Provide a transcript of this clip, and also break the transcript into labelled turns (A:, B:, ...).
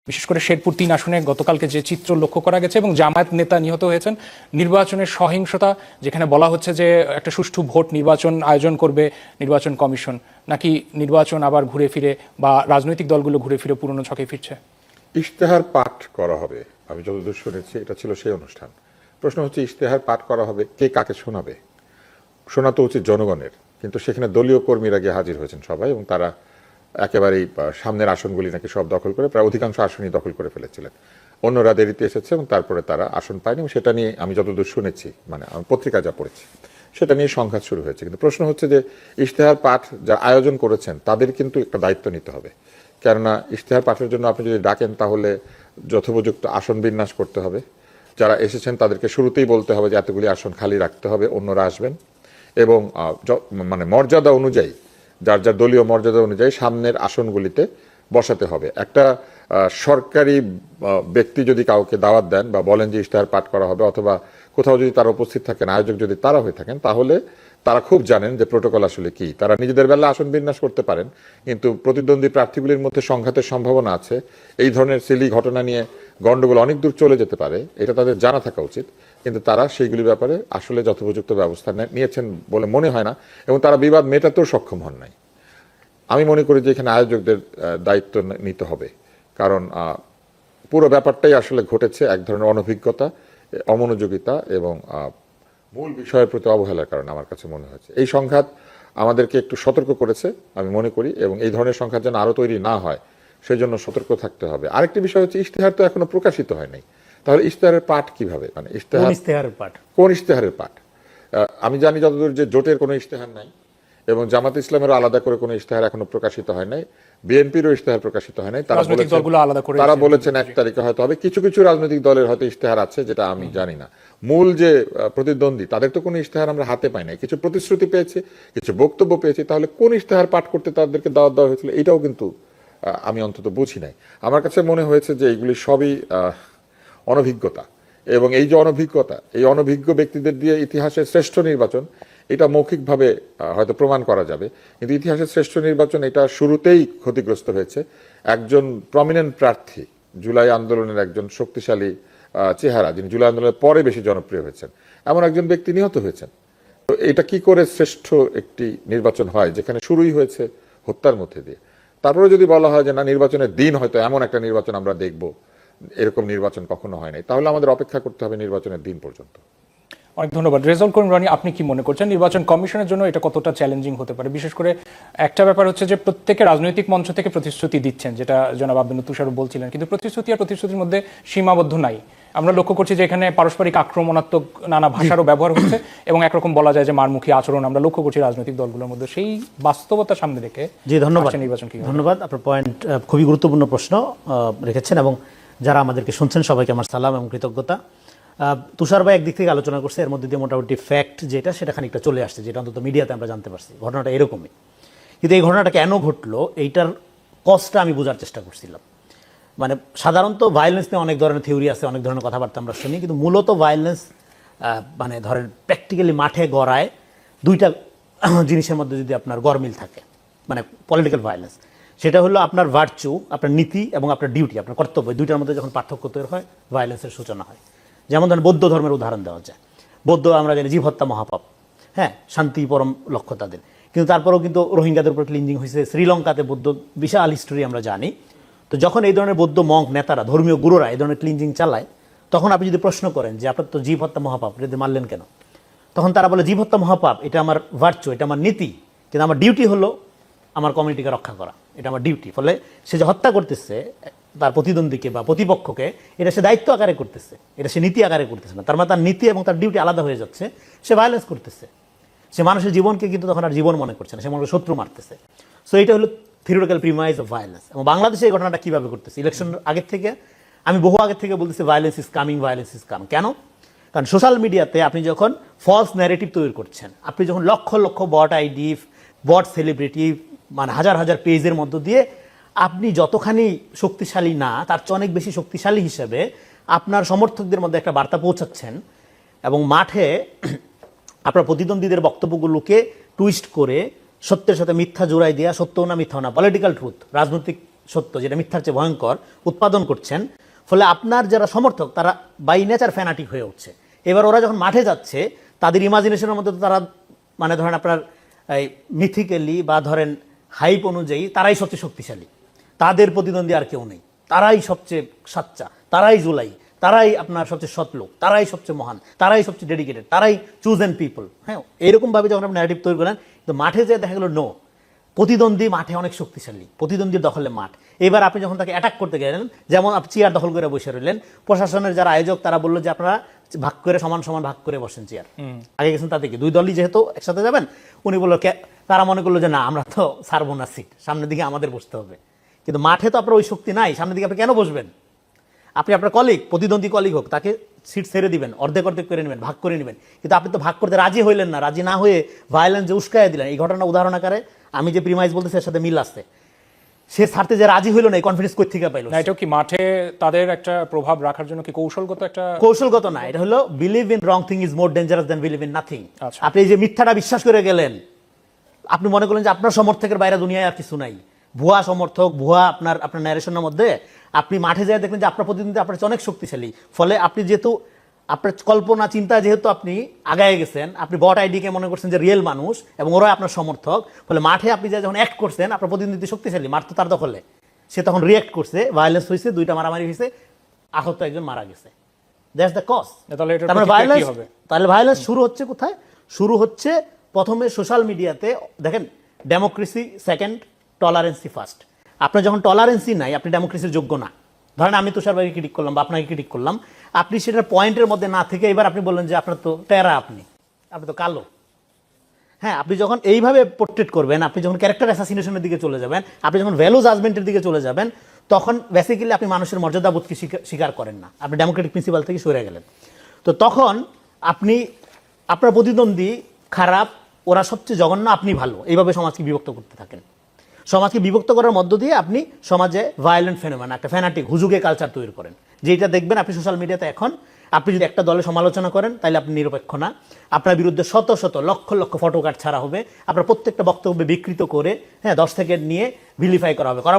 A: বিশেষ করে শেরপুর ৩ আসনে গতকালকে যে চিত্র লক্ষ্য করা গেছে এবং জামায়াত নেতা নিহত হয়েছেন, নির্বাচনের সহিংসতা, যেখানে বলা হচ্ছে যে একটা সুষ্ঠু ভোট নির্বাচন আয়োজন করবে নির্বাচন কমিশন, নাকি নির্বাচন আবার ঘুরে ফিরে বা রাজনৈতিক দলগুলো ঘুরে ফিরে পুরনো ছকে ফিরছে?
B: ইশতেহার পাঠ করা হবে, আমি যতদূর শুনেছি এটা ছিল সেই অনুষ্ঠান। প্রশ্ন হচ্ছে ইশতেহার পাঠ করা হবে, কে কাকে শোনাবে? শোনা তো উচিত জনগণের, কিন্তু সেখানে দলীয় কর্মীরা গিয়ে হাজির হয়েছেন সবাই, এবং তারা একেবারেই সামনের আসনগুলি নাকি সব দখল করে, প্রায় অধিকাংশ আসনই দখল করে ফেলেছিলেন। অন্যরা দেরিতে এসেছে এবং তারপরে তারা আসন পায়নি, এবং সেটা নিয়ে আমি যতদূর শুনেছি, মানে আমি পত্রিকা যা পড়েছি, সেটা নিয়ে সংঘাত শুরু হয়েছে। কিন্তু প্রশ্ন হচ্ছে যে ইশতেহার পাঠ যারা আয়োজন করেছেন তাদের কিন্তু একটা দায়িত্ব নিতে হবে। কেননা ইশতেহার পাঠের জন্য আপনি যদি ডাকেন তাহলে যথোপযুক্ত আসন বিন্যাস করতে হবে। যারা এসেছেন তাদেরকে শুরুতেই বলতে হবে যে এতগুলি আসন খালি রাখতে হবে, অন্যরা আসবেন, এবং মানে মর্যাদা অনুযায়ী, যার যার দলীয় মর্যাদা অনুযায়ী সামনের আসনগুলিতে বসাতে হবে। একটা সরকারি ব্যক্তি যদি কাউকে দাওয়াত দেন বা বলেন যে ইশতেহার পাঠ করা হবে, অথবা কোথাও যদি তারা উপস্থিত থাকেন, আয়োজক যদি তারা হয়ে থাকেন, তাহলে তারা খুব জানেন যে প্রোটোকল আসলে কি। তারা নিজেদের বেলা আসন বিন্যাস করতে পারেন, কিন্তু প্রতিদ্বন্দ্বী প্রার্থীগুলির মধ্যে সংঘাতের সম্ভাবনা আছে, এই ধরনের সিলি ঘটনা নিয়ে গন্ডগোল অনেক দূর চলে যেতে পারে, এটা তাদের জানা থাকা উচিত। কিন্তু তারা সেইগুলির ব্যাপারে আসলে যথোপযুক্ত ব্যবস্থা নিয়েছেন বলে মনে হয় না, এবং তারা বিবাদ মেটাতেও সক্ষম হন নাই। আমি মনে করি যে এখানে আয়োজকদের দায়িত্ব নিতে হবে, কারণ পুরো ব্যাপারটাই আসলে ঘটেছে এক ধরনের অনভিজ্ঞতা, অমনোযোগিতা এবং মূল বিষয়ের প্রতি অবহেলার কারণে আমার কাছে মনে হয়েছে। এই সংঘাত আমাদেরকে একটু সতর্ক করেছে আমি মনে করি, এবং এই ধরনের সংঘাত যেন আরও তৈরি না হয় সেই জন্য সতর্ক থাকতে হবে। আরেকটি বিষয় হচ্ছে ইশতেহার তো এখনো প্রকাশিত হয় নাই, তাহলে ইশতেহারের পাঠ কিভাবে, মানে কোন ইশতেহারের পাঠ? আমি জানি যতদূর যে জোটের কোনো ইশতেহার নাই, এবং জামাত ইসলামেরও আলাদা করে কোনো ইশতেহার এখনো প্রকাশিত হয় নাই, বিএনপিরও ইশতেহার প্রকাশিত হয় নাই। তারা বলেছেন 1 তারিখে হয়তো হবে। কিছু কিছু রাজনৈতিক দলের হয়তো ইশতেহার আছে, যেটা আমি জানি না। মূল যে প্রতিদ্বন্দ্বী, তাদের তো কোনো ইশতেহার আমরা হাতে পাই নাই। কিছু প্রতিশ্রুতি পেয়েছি, কিছু বক্তব্য পেয়েছি, তাহলে কোন ইশতেহার পাঠ করতে তাদেরকে দাওয়াত দেওয়া হয়েছিল, এটাও কিন্তু আমি অন্তত বুঝি নাই। আমার কাছে মনে হয়েছে যে এইগুলি সবই অনভিজ্ঞতা, এবং এই যে অনভিজ্ঞতা, এই অনভিজ্ঞ ব্যক্তিদের দিয়ে ইতিহাসের শ্রেষ্ঠ নির্বাচন, এটা মৌখিকভাবে হয়তো প্রমাণ করা যাবে, কিন্তু ইতিহাসের শ্রেষ্ঠ নির্বাচন এটা শুরুতেই ক্ষতিগ্রস্ত হয়েছে। একজন প্রমিনেন্ট প্রার্থী, জুলাই আন্দোলনের একজন শক্তিশালী চেহারা, যিনি জুলাই আন্দোলনের পরে বেশি জনপ্রিয় হয়েছেন, এমন একজন ব্যক্তি নিহত হয়েছেন। তো এটা কি করে শ্রেষ্ঠ একটি নির্বাচন হয়, যেখানে শুরুই হয়েছে হত্যার মধ্যে দিয়ে? তারপরে যদি বলা হয় যে না, নির্বাচনের দিন হয়তো এমন একটা নির্বাচন আমরা দেখব, এরকম নির্বাচন কখনো হয় নাই, তাহলে আমাদের অপেক্ষা করতে হবে নির্বাচনের দিন পর্যন্ত।
A: অনেক ধন্যবাদ। রেজাউল করিম রানী, আপনি কি মনে করছেন নির্বাচন কমিশনের জন্য এটা কতটা চ্যালেঞ্জিং হতে পারে? বিশেষ করে একটা ব্যাপার হচ্ছে যে প্রত্যেকে রাজনৈতিক মঞ্চ থেকে প্রতিশ্রুতি দিচ্ছেন, যেটা জনাব আব্দুল তুষারও বলছিলেন, কিন্তু প্রতিশ্রুতি আর প্রতিশ্রুতির মধ্যে সীমাবদ্ধ নাই। আমরা লক্ষ্য করছি যে এখানে পারস্পরিক আক্রমণাত্মক নানা ভাষারও ব্যবহার হচ্ছে, এবং একরকম বলা যায় যে মারমুখী আচরণ আমরা লক্ষ্য করছি রাজনৈতিক দলগুলোর মধ্যে। সেই বাস্তবতা সামনে রেখে নির্বাচন কি?
C: ধন্যবাদ, আপনার পয়েন্ট খুবই গুরুত্বপূর্ণ প্রশ্ন রেখেছেন, এবং যারা আমাদেরকে শুনছেন সবাইকে আমার সালাম এবং কৃতজ্ঞতা। তুষার ভাই একদিক থেকে আলোচনা করছে, এর মধ্যে দিয়ে মোটামুটি ফ্যাক্ট যেটা, সেটা খানিকটা চলে আসছে, যেটা অন্তত মিডিয়াতে আমরা জানতে পারছি। ঘটনাটা এরকমই, কিন্তু এই ঘটনাটা কেন ঘটলো এইটার কজটা আমি বোঝার চেষ্টা করছিলাম। মানে সাধারণত ভায়োলেন্স নিয়ে অনেক ধরনের থিওরি আছে, অনেক ধরনের কথাবার্তা আমরা শুনি, কিন্তু মূলত ভায়োলেন্স মানে ধরেন প্র্যাকটিক্যালি মাঠে গড়ায় দুইটা জিনিসের মধ্যে যদি আপনার গরমিল থাকে, মানে পলিটিক্যাল ভায়োলেন্স, সেটা হলো আপনার ভার্চু, আপনার নীতি এবং আপনার ডিউটি, আপনার কর্তব্য, দুইটার মধ্যে যখন পার্থক্য তৈরি হয়, ভায়োলেন্সের সূচনা হয়। যেমন ধরেন বৌদ্ধ ধর্মের উদাহরণ দেওয়া যায়। বৌদ্ধ আমরা জানি জীব হত্যা মহাপাপ, হ্যাঁ, শান্তি পরম লক্ষ্য তাদের, কিন্তু তারপরেও কিন্তু রোহিঙ্গাদের উপর ক্লিনজিং হয়েছে। শ্রীলঙ্কাতে বৌদ্ধ বিশাল হিস্টোরি আমরা জানি। তো যখন এই ধরনের বৌদ্ধ মঙ্ক নেতারা, ধর্মীয় গুরুরা এই ধরনের ক্লিনজিং চালায়, তখন আপনি যদি প্রশ্ন করেন যে আপনার তো জীব হত্যা মহাপাপ, এটা মারলেন কেন, তখন তারা বলে জীব হত্যা মহাপাপ, এটা আমার ভার্চু, এটা আমার নীতি, কিন্তু আমার ডিউটি হলো আমার কমিউনিটিকে রক্ষা করা, এটা আমার ডিউটি। ফলে সে যে হত্যা করতেছে তার প্রতিদ্বন্দ্বীকে বা প্রতিপক্ষকে, এটা সে দায়িত্ব আকারে করতেছে, এটা সে নীতি আকারে করতেছে না। তার মানে তার নীতি এবং তার ডিউটি আলাদা হয়ে যাচ্ছে, সে ভায়োলেন্স করতেছে, সে মানুষের জীবনকে কিন্তু তখন আর জীবন মনে করছে না, সে মনে শত্রু মারতেছে। সো এটা হলো থিওরিটিক্যাল প্রিমাইজ অফ ভায়োলেন্স। এবং বাংলাদেশে এই ঘটনাটা কীভাবে করতেছে, ইলেকশনের আগের থেকে, আমি বহু আগের থেকে বলতেছি violence is coming, violence is coming. কেন? কারণ সোশ্যাল মিডিয়াতে আপনি যখন ফলস ন্যারেটিভ তৈরি করছেন, আপনি যখন লক্ষ লক্ষ বট আইডি, বট সেলিব্রিটি, মানে হাজার হাজার পেজের মধ্য দিয়ে আপনি যতখানি শক্তিশালী না, তার চেয়ে অনেক বেশি শক্তিশালী হিসেবে আপনার সমর্থকদের মধ্যে একটা বার্তা পৌঁছাচ্ছেন, এবং মাঠে আপনার প্রতিদ্বন্দ্বীদের বক্তব্যগুলোকে টুইস্ট করে সত্যের সাথে মিথ্যা জোড়াই দেওয়া, সত্য না মিথ্যা না, পলিটিক্যাল ট্রুথ, রাজনৈতিক সত্য, যেটা মিথ্যার চেয়ে ভয়ঙ্কর উৎপাদন করছেন, ফলে আপনার যারা সমর্থক তারা বাই নেচার ফ্যানাটিক হয়ে উঠছে। এবার ওরা যখন মাঠে যাচ্ছে তাদের ইমাজিনেশনের মধ্যে তো তারা মানে ধরেন আপনার এই মিথিক্যালি বা ধরেন হাইপ অনুযায়ী তারাই সবচেয়ে শক্তিশালী, তাদের প্রতিদ্বন্দ্বী আর কেউ নেই, তারাই সবচেয়ে সাচ্চা, তারাই জুলাই, তারাই আপনার সবচেয়ে সৎ লোক, তারাই সবচেয়ে মহান, তারাই সবচেয়ে ডেডিকেটেড, তারাই চুজেন পিপল। হ্যাঁ, এরকমভাবে যখন আপনি ন্যারেটিভ তৈরি করেন, তো মাঠে যেয়ে দেখা গেল নো, প্রতিদ্বন্দ্বী মাঠে অনেক শক্তিশালী, প্রতিদ্বন্দ্বীর দখলে মাঠ। এবার আপনি যখন তাকে অ্যাটাক করতে গেলেন, যেমন আপনি চেয়ার দখল করে বসে রইলেন, প্রশাসনের যারা আয়োজক তারা বললো যে আপনারা ভাগ করে সমান সমান ভাগ করে বসেন চেয়ার, আগে গেছেন তাতে কি দুই দলই যেহেতু একসাথে যাবেন, উনি বললো তারা মনে করলো যে না আমরা তো ছাড়বো না সিট, সামনের দিকে আমাদের বসতে হবে। কিন্তু মাঠে তো আপনার ওই শক্তি নাই, সামনের দিকে আপনি কেন বসবেন? আপনি আপনার কলিগ, প্রতিদ্বন্দ্বী কলিগ হোক, তাকে সিট ছেড়ে দিবেন, অর্ধেক অর্ধেক করে নেবেন, ভাগ করে নেবেন। কিন্তু আপনি তো ভাগ করতে রাজি হইলেন না, রাজি না হয়ে ভায়োলেন্স যে উস্কায় দিলেন। এই ঘটনা উদাহরণ আকারে আমি যে প্রিমাইজ বলতেছি এর সাথে মিল আসছে। সে ছাড়তে যে রাজি হইল না, এই কনফিডেন্স কই থেকে পাইলো?
A: না, এটা কি মাঠে তাদের একটা প্রভাব রাখার জন্য কি কৌশলগত একটা?
C: কৌশলগত না, এটা হলো believe in wrong thing is more dangerous than believe in nothing.
A: আচ্ছা।
C: আপনি এই যে মিথ্যাটা বিশ্বাস করে গেলেন, আপনি মনে করলেন যে আপনার সমর্থকের বাইরে দুনিয়ায় আর কিছু নাই, ভুয়া সমর্থক, ভুয়া আপনার ন্যারেশনের মধ্যে আপনি মাঠে যেয়ে দেখলেন যে আপনার প্রতিদ্বন্দ্বী আপনার চেয়ে অনেক শক্তিশালী। ফলে আপনি যেহেতু আপনার কল্পনা চিন্তা যেহেতু আপনি আগায় গেছেন, আপনি বট আইডিকে মনে করছেন যে রিয়েল মানুষ এবং ওরা আপনার সমর্থক, ফলে মাঠে আপনি যখন অ্যাক্ট করছেন আপনার প্রতিদ্বন্দ্বী শক্তিশালী, মাঠ তো তার দখলে, সে তখন রিয়েক্ট করছে, ভায়োলেন্স হয়েছে, দুইটা মারামারি হয়েছে, আহত একজন মারা গেছে। That's the cause.
A: তাহলে এটার
C: তারপরে
A: প্রতিক্রিয়া কি
C: ভায়োলেন্স,
A: হবে?
C: তাহলে ভায়োলেন্স শুরু হচ্ছে কোথায়? শুরু হচ্ছে প্রথমে সোশ্যাল মিডিয়াতে। দেখেন, ডেমোক্রেসি সেকেন্ড, টলারেন্সি ফার্স্ট। আপনার যখন টলারেন্সি নাই, আপনি ডেমোক্রেসির যোগ্য না। ধরেন আমি তুষার ভাইকে ক্রিটিক করলাম বা আপনাকে ক্রিটিক করলাম, আপনি সেটার পয়েন্টের মধ্যে না থেকে এবার আপনি বললেন যে আপনার তো টেরা, আপনি তো কালো। হ্যাঁ, আপনি যখন এইভাবে পোর্ট্রেট করবেন, আপনি যখন ক্যারেক্টার অ্যাসাসিনেশনের দিকে চলে যাবেন, আপনি যখন ভ্যালু জাজমেন্টের দিকে চলে যাবেন, তখন বেসিক্যালি আপনি মানুষের মর্যাদাবোধকে স্বীকার করেন না, আপনি ডেমোক্রেটিক প্রিন্সিপাল থেকে সরে গেলেন। তো তখন আপনি আপনার প্রতিদ্বন্দ্বী খারাপ, ওরা সবচেয়ে জঘন্য, আপনি ভালো, এইভাবে সমাজকে বিভক্ত করতে থাকেন। সমাজকে বিভক্ত করার মধ্য দিয়ে আপনি সমাজে ভায়োলেন্ট ফেনোমেনা, একটা ফ্যানাটিক হুজুগে কালচার তৈরি করেন, যেটা দেখবেন আপনি সোশ্যাল মিডিয়াতে এখন। আপনি যদি একটা দলের সমালোচনা করেন তাহলে আপনি নিরপেক্ষ না, আপনার বিরুদ্ধে শত শত লক্ষ লক্ষ ফটোকার্ড ছাড়া হবে, আপনার প্রত্যেকটা বক্তব্য বিকৃত করে, হ্যাঁ, 10 সেকেন্ড নিয়ে ভিলিফাই করা হবে।